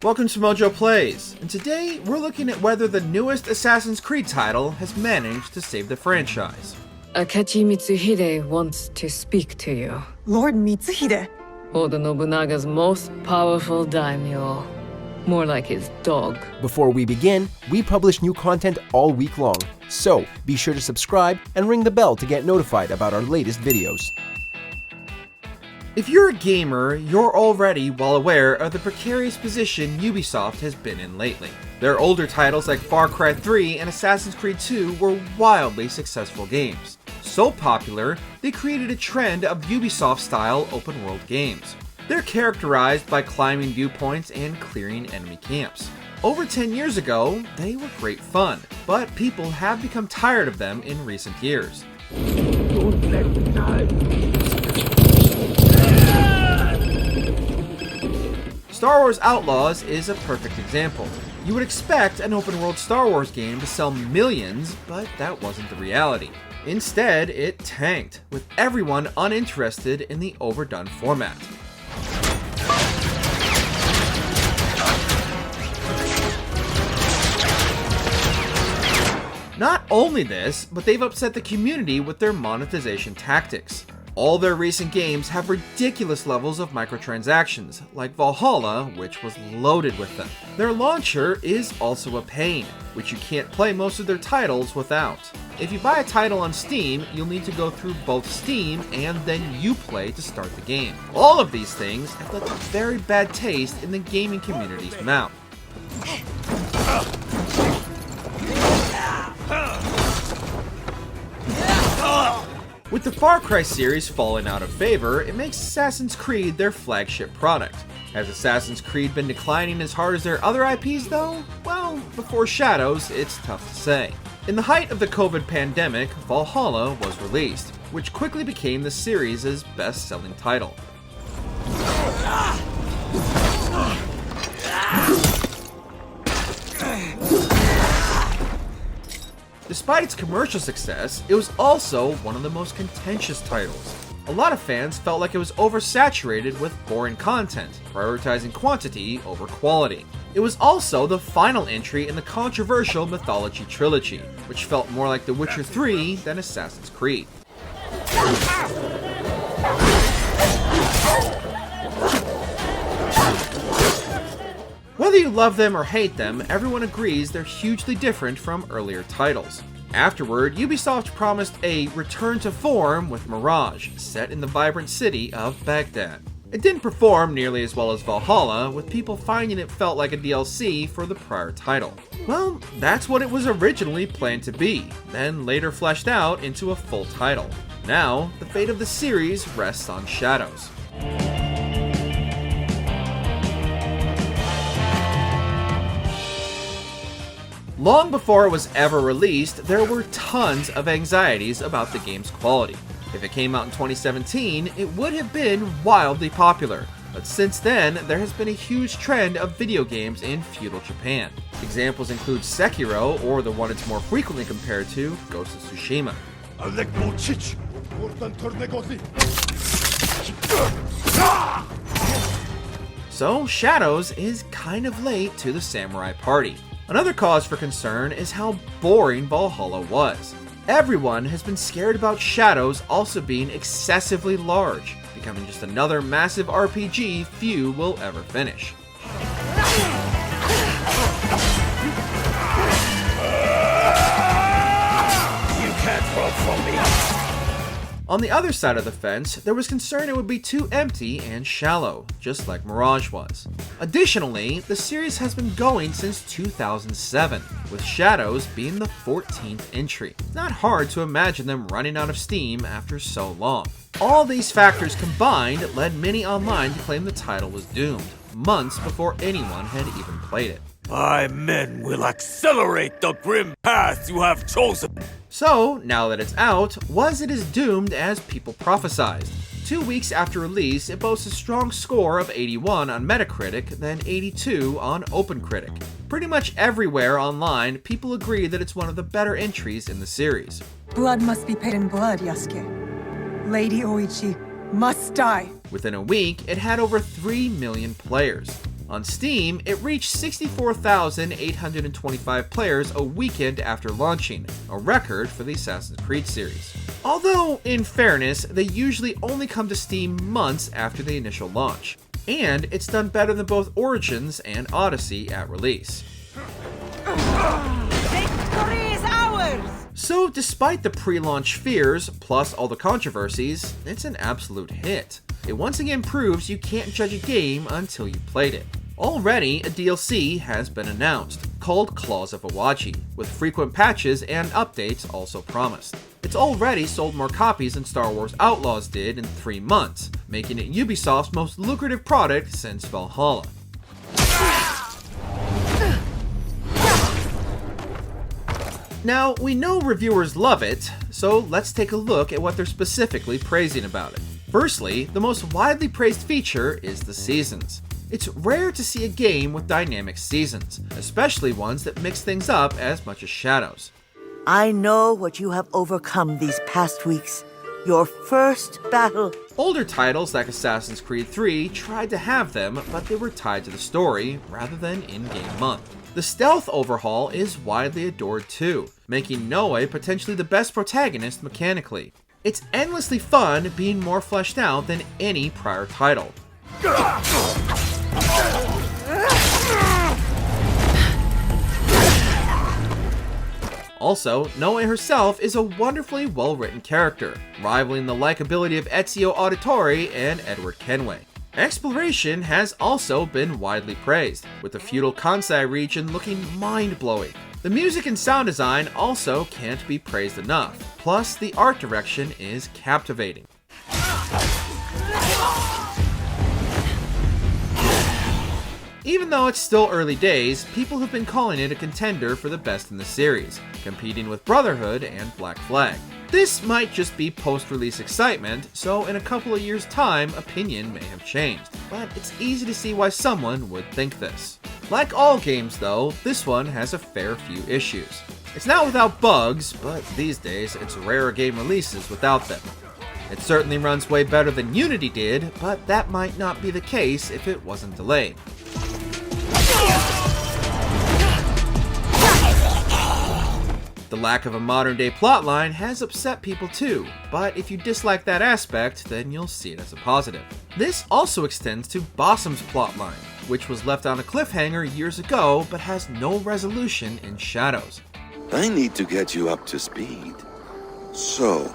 Welcome to MojoPlays, and today we're looking at whether the newest Assassin's Creed title has managed to save the franchise. Akechi Mitsuhide wants to speak to you. Lord Mitsuhide? Oda Nobunaga's most powerful daimyo. More like his dog. Before we begin, we publish new content all week long, so be sure to subscribe and ring the bell to get notified about our latest videos. If you're a gamer, you're already well aware of the precarious position Ubisoft has been in lately. Their older titles like Far Cry 3 and Assassin's Creed 2 were wildly successful games. So popular, they created a trend of Ubisoft-style open-world games. They're characterized by climbing viewpoints and clearing enemy camps. Over 10 years ago, they were great fun, but people have become tired of them in recent years. Star Wars Outlaws is a perfect example. You would expect an open-world Star Wars game to sell millions, but that wasn't the reality. Instead, it tanked, with everyone uninterested in the overdone format. Not only this, but they've upset the community with their monetization tactics. All their recent games have ridiculous levels of microtransactions, like Valhalla, which was loaded with them. Their launcher is also a pain, which you can't play most of their titles without. If you buy a title on Steam, you'll need to go through both Steam and then Uplay to start the game. All of these things have left a very bad taste in the gaming community's mouth. With the Far Cry series falling out of favor, it makes Assassin's Creed their flagship product. Has Assassin's Creed been declining as hard as their other IPs though? Well, before Shadows, it's tough to say. In the height of the COVID pandemic, Valhalla was released, which quickly became the series' best-selling title. Despite its commercial success, it was also one of the most contentious titles. A lot of fans felt like it was oversaturated with boring content, prioritizing quantity over quality. It was also the final entry in the controversial Mythology trilogy, which felt more like The Witcher 3 than Assassin's Creed. Whether you love them or hate them, everyone agrees they're hugely different from earlier titles. Afterward, Ubisoft promised a return to form with Mirage, set in the vibrant city of Baghdad. It didn't perform nearly as well as Valhalla, with people finding it felt like a DLC for the prior title. Well, that's what it was originally planned to be, then later fleshed out into a full title. Now, the fate of the series rests on Shadows. Long before it was ever released, there were tons of anxieties about the game's quality. If it came out in 2017, it would have been wildly popular, but since then, there has been a huge trend of video games in feudal Japan. Examples include Sekiro, or the one it's more frequently compared to, Ghost of Tsushima. So, Shadows is kind of late to the samurai party. Another cause for concern is how boring Valhalla was. Everyone has been scared about Shadows also being excessively large, becoming just another massive RPG few will ever finish. You can't run from me. On the other side of the fence, there was concern it would be too empty and shallow, just like Mirage was. Additionally, the series has been going since 2007, with Shadows being the 14th entry. Not hard to imagine them running out of steam after so long. All these factors combined led many online to claim the title was doomed, months before anyone had even played it. My men will accelerate the grim path you have chosen. So, now that it's out, was it as doomed as people prophesized? 2 weeks after release, it boasts a strong score of 81 on Metacritic, then 82 on OpenCritic. Pretty much everywhere online, people agree that it's one of the better entries in the series. Blood must be paid in blood, Yasuke. Lady Oichi must die. Within a week, it had over 3 million players. On Steam, it reached 64,825 players a weekend after launching, a record for the Assassin's Creed series. Although, in fairness, they usually only come to Steam months after the initial launch. And it's done better than both Origins and Odyssey at release. Victory is ours! So despite the pre-launch fears, plus all the controversies, it's an absolute hit. It once again proves you can't judge a game until you've played it. Already, a DLC has been announced, called Claws of Awaji, with frequent patches and updates also promised. It's already sold more copies than Star Wars Outlaws did in 3 months, making it Ubisoft's most lucrative product since Valhalla. Now, we know reviewers love it, so let's take a look at what they're specifically praising about it. Firstly, the most widely praised feature is the seasons. It's rare to see a game with dynamic seasons, especially ones that mix things up as much as Shadows. I know what you have overcome these past weeks. Your first battle. Older titles like Assassin's Creed 3 tried to have them, but they were tied to the story rather than in-game month. The stealth overhaul is widely adored too, making Naoe potentially the best protagonist mechanically. It's endlessly fun being more fleshed out than any prior title. Also, Naoe herself is a wonderfully well-written character, rivaling the likability of Ezio Auditore and Edward Kenway. Exploration has also been widely praised, with the feudal Kansai region looking mind-blowing. The music and sound design also can't be praised enough, plus the art direction is captivating. Even though it's still early days, people have been calling it a contender for the best in the series, competing with Brotherhood and Black Flag. This might just be post-release excitement, so in a couple of years' time, opinion may have changed, but it's easy to see why someone would think this. Like all games though, this one has a fair few issues. It's not without bugs, but these days it's rare a game releases without them. It certainly runs way better than Unity did, but that might not be the case if it wasn't delayed. The lack of a modern-day plotline has upset people too, but if you dislike that aspect, then you'll see it as a positive. This also extends to Bossam's plotline, which was left on a cliffhanger years ago but has no resolution in Shadows. I need to get you up to speed. So,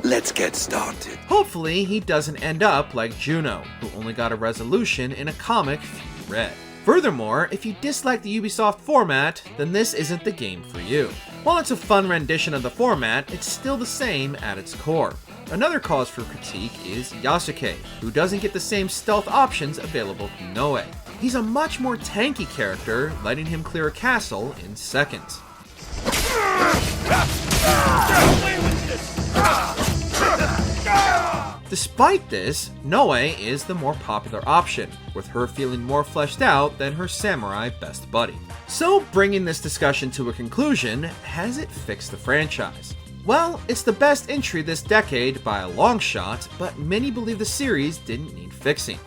let's get started. Hopefully, he doesn't end up like Juno, who only got a resolution in a comic few read. Furthermore, if you dislike the Ubisoft format, then this isn't the game for you. While it's a fun rendition of the format, it's still the same at its core. Another cause for critique is Yasuke, who doesn't get the same stealth options available from Naoe. He's a much more tanky character, letting him clear a castle in seconds. Despite this, Naoe is the more popular option, with her feeling more fleshed out than her samurai best buddy. So, bringing this discussion to a conclusion, has it fixed the franchise? Well, it's the best entry this decade by a long shot, but many believe the series didn't need fixing.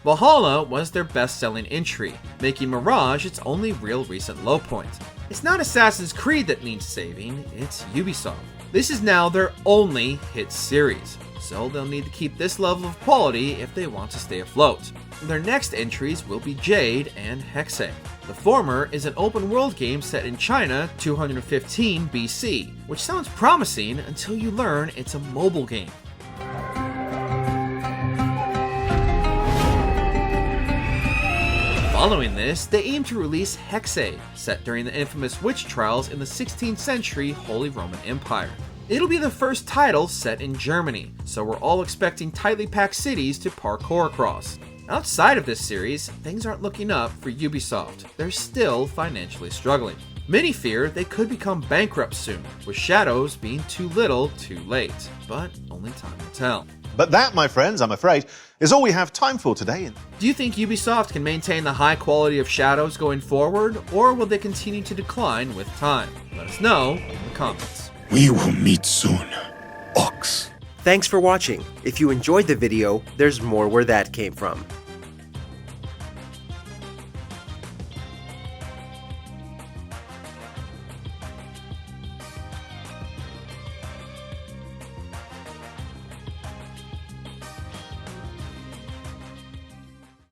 Valhalla was their best-selling entry, making Mirage its only real recent low point. It's not Assassin's Creed that needs saving, it's Ubisoft. This is now their only hit series, so they'll need to keep this level of quality if they want to stay afloat. Their next entries will be Jade and Hexe. The former is an open-world game set in China 215 BC, which sounds promising until you learn it's a mobile game. Following this, they aim to release Hexe, set during the infamous witch trials in the 16th century Holy Roman Empire. It'll be the first title set in Germany, so we're all expecting tightly packed cities to parkour across. Outside of this series, things aren't looking up for Ubisoft. They're still financially struggling. Many fear they could become bankrupt soon, with Shadows being too little too late, but only time will tell. But that, my friends, I'm afraid, is all we have time for today. Do you think Ubisoft can maintain the high quality of Shadows going forward, or will they continue to decline with time? Let us know in the comments. We will meet soon, Ox. Thanks for watching. If you enjoyed the video, there's more where that came from.